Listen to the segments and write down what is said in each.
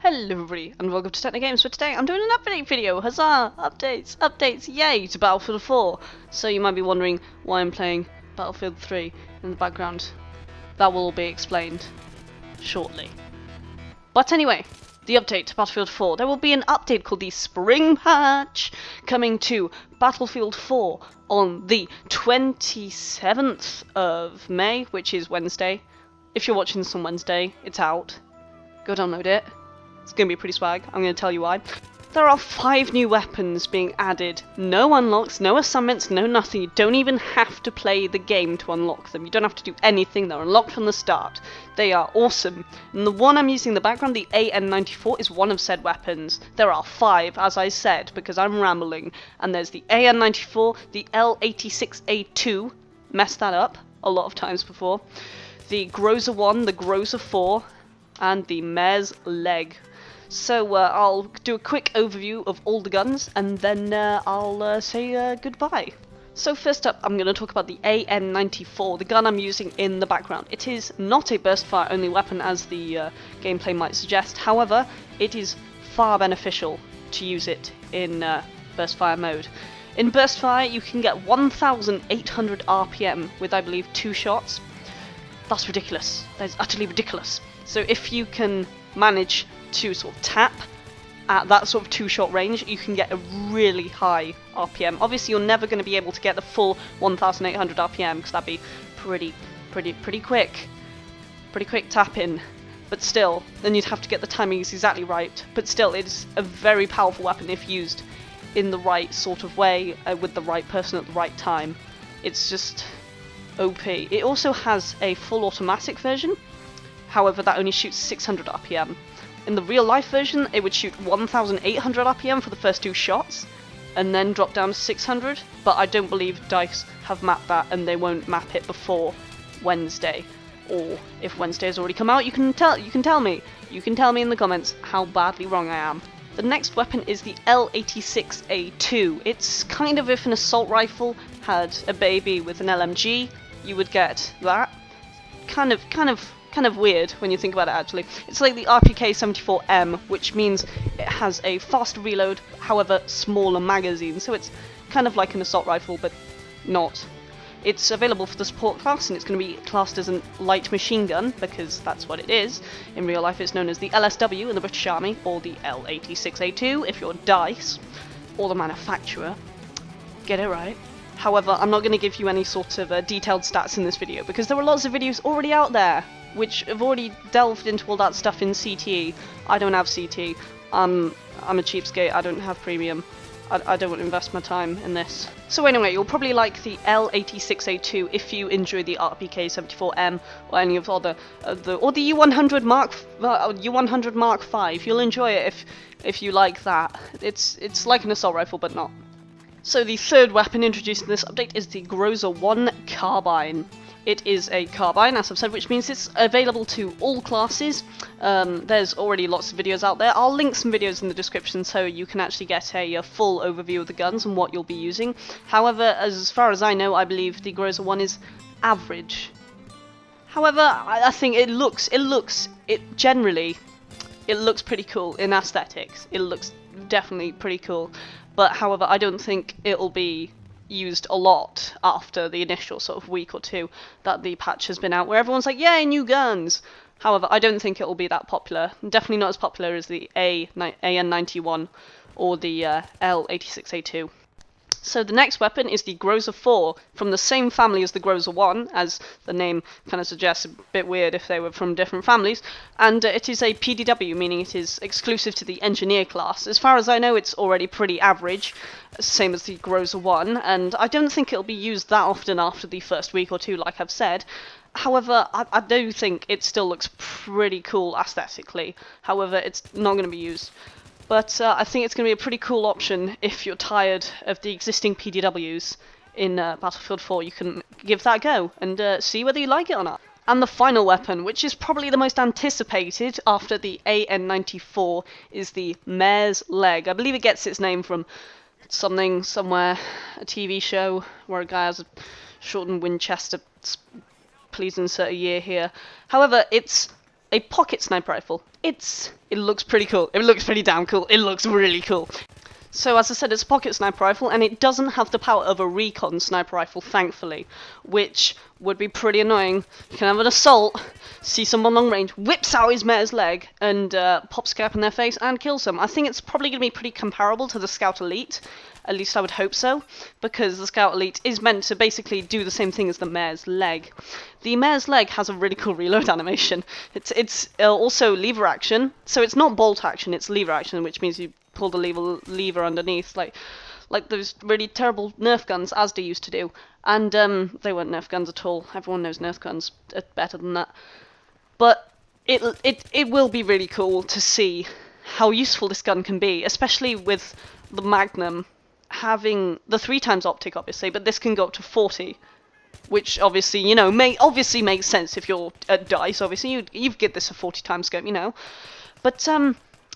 Hello everybody, and welcome to Techno Games. For today, I'm doing an update video. Huzzah! Updates, updates, yay! To Battlefield 4. So you might be wondering why I'm playing Battlefield 3 in the background. That will all be explained shortly. But anyway, the update to Battlefield 4. There will be an update called the Spring Patch coming to Battlefield 4 on the 27th of May, which is Wednesday. If you're watching this on Wednesday, it's out. Go download it. It's going to be pretty swag. I'm going to tell you why. There are 5 new weapons being added. No unlocks, no assignments, no nothing. You don't even have to play the game to unlock them. You don't have to do anything. They're unlocked from the start. They are awesome. And the one I'm using in the background, the AN-94, is one of said weapons. There are 5, as I said, because I'm rambling. And there's the AN-94, the L86A2. Messed that up a lot of times before. The Groza 1, the Groza 4, and the Mare's Leg. So I'll do a quick overview of all the guns, and then I'll say goodbye. So first up, I'm going to talk about the AN-94, the gun I'm using in the background. It is not a burst fire only weapon as the gameplay might suggest. However, it is far beneficial to use it in burst fire mode. In burst fire, you can get 1,800 RPM with, I believe, 2 shots. That's ridiculous. That is utterly ridiculous. So if you can manage to sort of tap at that sort of 2-shot range, you can get a really high RPM. Obviously, you're never going to be able to get the full 1,800 RPM because that'd be pretty quick. Pretty quick tap in. But still, then you'd have to get the timing exactly right. But still, it's a very powerful weapon if used in the right sort of way with the right person at the right time. It's just OP. It also has a full automatic version. However, that only shoots 600 RPM. In the real life version, it would shoot 1,800 RPM for the first 2 shots, and then drop down to 600, but I don't believe DICE have mapped that, and they won't map it before Wednesday. Or, if Wednesday has already come out, you can tell me. You can tell me in the comments how badly wrong I am. The next weapon is the L86A2. It's kind of if an assault rifle had a baby with an LMG, you would get that. Kind of weird when you think about it actually. It's like the RPK-74M, which means it has a faster reload, however smaller magazine, so it's kind of like an assault rifle, but not. It's available for the support class, and it's going to be classed as a light machine gun, because that's what it is. In real life it's known as the LSW in the British Army, or the L86A2 if you're DICE, or the manufacturer. Get it right. However, I'm not going to give you any sort of detailed stats in this video, because there are lots of videos already out there which have already delved into all that stuff in CTE. I don't have CT. I'm a cheapskate. I don't have premium. I don't want to invest my time in this. So anyway, you'll probably like the L86A2 if you enjoy the RPK-74M or any of the or the U100 Mark 5. You'll enjoy it if you like that. It's like an assault rifle, but not. So the third weapon introduced in this update is the Groza 1 Carbine. It is a carbine, as I've said, which means it's available to all classes. There's already lots of videos out there. I'll link some videos in the description so you can actually get a full overview of the guns and what you'll be using. However, as far as I know, I believe the Groza 1 is average. However, I think it looks pretty cool in aesthetics. It looks definitely pretty cool. But however, I don't think it'll be used a lot after the initial sort of week or 2 that the patch has been out, where everyone's like, yay, new guns! However, I don't think it'll be that popular. Definitely not as popular as the AN-91 or the L86A2. So the next weapon is the Groza 4, from the same family as the Groza 1, as the name kind of suggests. A bit weird if they were from different families. And it is a PDW, meaning it is exclusive to the Engineer class. As far as I know, it's already pretty average, same as the Groza 1, and I don't think it'll be used that often after the first week or 2, like I've said. However, I do think it still looks pretty cool aesthetically. However, it's not going to be used. But I think it's going to be a pretty cool option if you're tired of the existing PDWs in Battlefield 4. You can give that a go and see whether you like it or not. And the final weapon, which is probably the most anticipated after the AN-94, is the Mare's Leg. I believe it gets its name from something, somewhere, a TV show where a guy has a shortened Winchester. Please insert a year here. However, it's a pocket sniper rifle. It looks pretty cool. It looks pretty damn cool. It looks really cool. So as I said, it's a pocket sniper rifle, and it doesn't have the power of a recon sniper rifle, thankfully, which would be pretty annoying. You can have an assault, see someone long range, whips out his mare's leg, and pops cap in their face and kills them. I think it's probably going to be pretty comparable to the Scout Elite, at least I would hope so, because the Scout Elite is meant to basically do the same thing as the mare's leg. The mare's leg has a really cool reload animation. It's also lever action, so it's not bolt action, it's lever action, which means you pull the lever underneath, like those really terrible Nerf guns Asda used to do. And they weren't Nerf guns at all. Everyone knows Nerf guns are better than that. But it will be really cool to see how useful this gun can be, especially with the Magnum having the 3x optic, obviously, but this can go up to 40. Which obviously, you know, obviously makes sense if you're at DICE. Obviously, you've give this a 40x scope, you know. But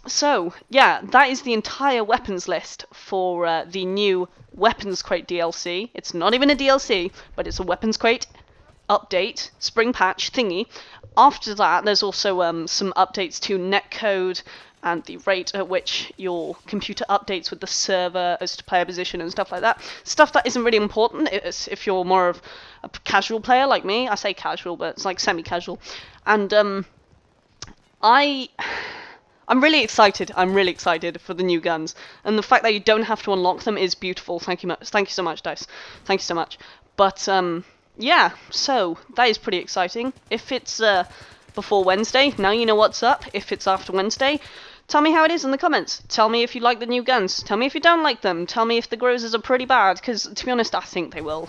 so, yeah, that is the entire weapons list for the new Weapons Crate DLC. It's not even a DLC, but it's a Weapons Crate update, spring patch thingy. After that, there's also some updates to netcode and the rate at which your computer updates with the server as to player position and stuff like that. Stuff that isn't really important if you're more of a casual player like me. I say casual, but it's like semi-casual. And I'm really excited. I'm really excited for the new guns, and the fact that you don't have to unlock them is beautiful. Thank you so much, DICE. Thank you so much. But yeah, so that is pretty exciting. If it's before Wednesday, now you know what's up. If it's after Wednesday, tell me how it is in the comments. Tell me if you like the new guns. Tell me if you don't like them. Tell me if the Grozers are pretty bad, because to be honest, I think they will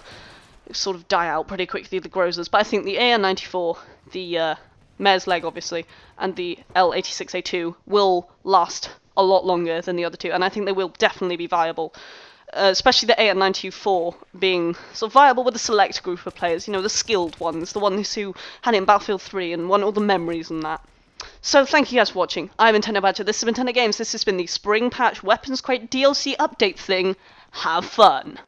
sort of die out pretty quickly, the Grozers. But I think the AR-94, the Mare's Leg, obviously, and the L86A2 will last a lot longer than the other two, and I think they will definitely be viable. Especially the AR-94 being sort of viable with a select group of players, you know, the skilled ones, the ones who had it in Battlefield 3 and won all the memories and that. So thank you guys for watching. I'm Nintendo Badger, this is Nintendo Games, this has been the Spring Patch Weapons Crate DLC update thing. Have fun!